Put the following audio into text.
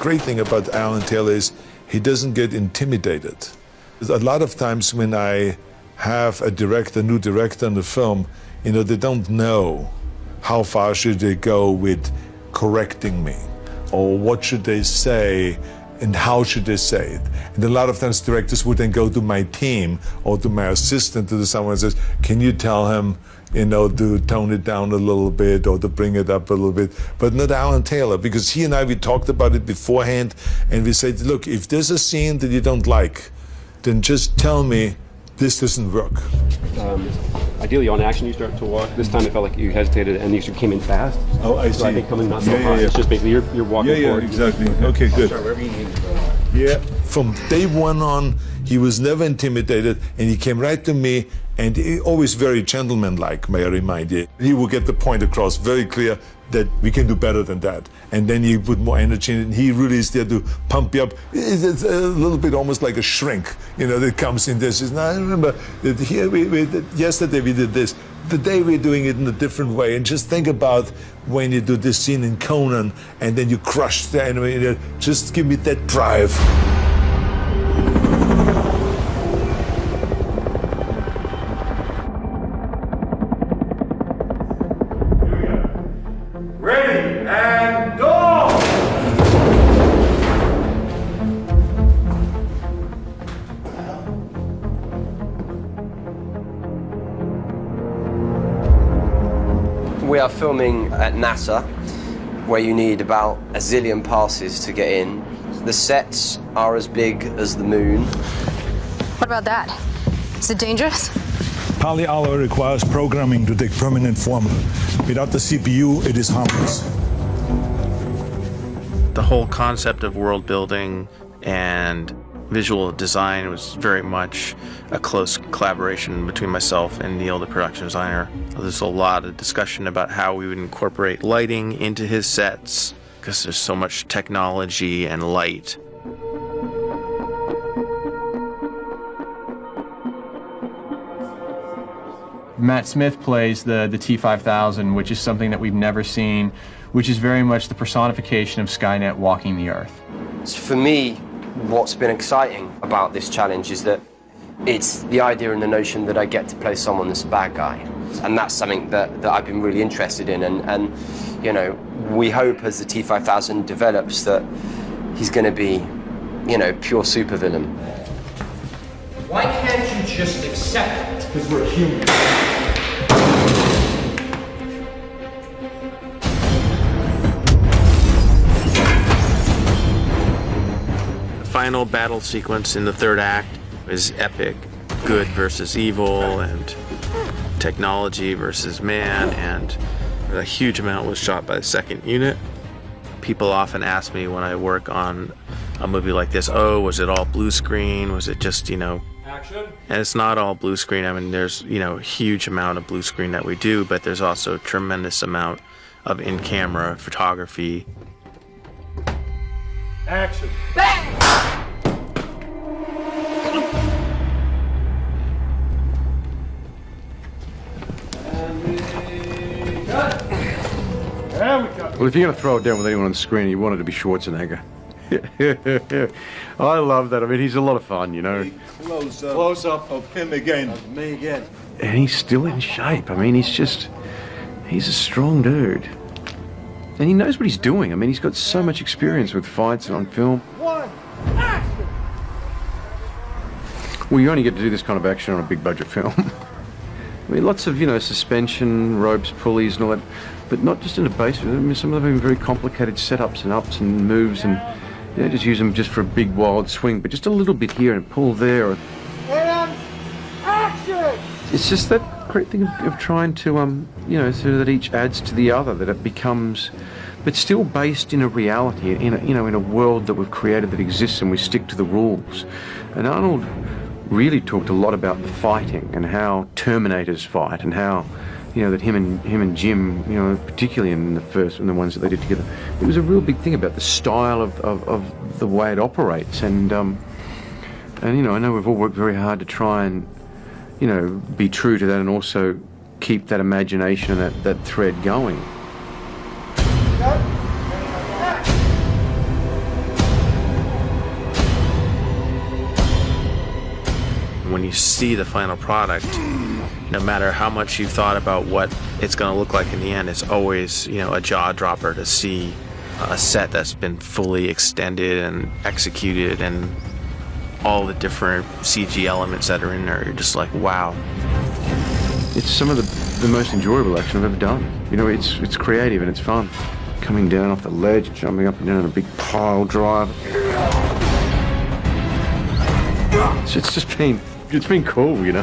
great thing about Alan Taylor is he doesn't get intimidated. A lot of times when I have a new director in the film, you know, they don't know how far should they go with correcting me, or what should they say, and how should they say it. And a lot of times directors would then go to my team or to my assistant, to someone and says, can you tell him, you know, to tone it down a little bit or to bring it up a little bit, but not Alan Taylor, because he and I, we talked about it beforehand, and we said, look, if there's a scene that you don't like, then just tell me this doesn't work. Ideally, on action, you start to walk. This time, it felt like you hesitated, and you came in fast. Oh, I see. So I think coming not so hard. It's just basically you're walking forward. Yeah, exactly. Okay, good. Yeah. From day one on, he was never intimidated, and he came right to me, and he always very gentlemanlike, may I remind you. He would get the point across very clear that we can do better than that. And then he put more energy in it, and he really is there to pump you up. It's a little bit almost like a shrink, you know, that comes in this. Now, I remember that here yesterday we did this. Today we're doing it in a different way. And just think about when you do this scene in Conan, and then you crush the enemy. You know, just give me that drive. We are filming at NASA, where you need about a zillion passes to get in. The sets are as big as the moon. What about that? Is it dangerous? Polyalloy requires programming to take permanent form. Without the CPU, it is harmless. The whole concept of world building and visual design was very much a close collaboration between myself and Neil, the production designer. There's a lot of discussion about how we would incorporate lighting into his sets, because there's so much technology and light. Matt Smith plays the T-5000, which is something that we've never seen, which is very much the personification of Skynet walking the Earth. For me, what's been exciting about this challenge is that it's the idea and the notion that I get to play someone that's a bad guy. And that's something that I've been really interested in. And you know, we hope as the T-5000 develops that he's going to be, you know, pure supervillain. Why can't you just accept it? Because we're human. The final battle sequence in the third act is epic. Good versus evil, and technology versus man, and a huge amount was shot by the second unit. People often ask me when I work on a movie like this, oh, was it all blue screen? Was it just, you know, action? And it's not all blue screen. I mean, there's, you know, a huge amount of blue screen that we do, but there's also a tremendous amount of in-camera photography. Action. Well, if you're going to throw it down with anyone on the screen, you want it to be Schwarzenegger. I love that. I mean, he's a lot of fun, you know. Close up of him again. Of me again. And he's still in shape. I mean, he's a strong dude. And he knows what he's doing. I mean, he's got so much experience with fights and on film. One, action! Well, you only get to do this kind of action on a big budget film. I mean, lots of, you know, suspension, ropes, pulleys and all that, but not just in a base. I mean, some of them have very complicated setups and ups and moves, and you know, just use them just for a big wild swing, but just a little bit here and pull there. And action! It's just that great thing of trying to, you know, so that each adds to the other, that it becomes, but still based in a reality, in a, you know, in a world that we've created that exists, and we stick to the rules. And Arnold really talked a lot about the fighting and how Terminators fight, and how, you know, that him and Jim, you know, particularly in the first and the ones that they did together, it was a real big thing about the style of the way it operates. And you know, I know we've all worked very hard to try and, you know, be true to that, and also keep that imagination and that thread going. when you see the final product, no matter how much you've thought about what it's going to look like in the end, it's always, you know, a jaw dropper to see a set that's been fully extended and executed, and all the different CG elements that are in there. You're just like, wow. It's some of the most enjoyable action I've ever done. You know, it's creative and it's fun. Coming down off the ledge, jumping up and down on a big pile driver. It's been cool, you know.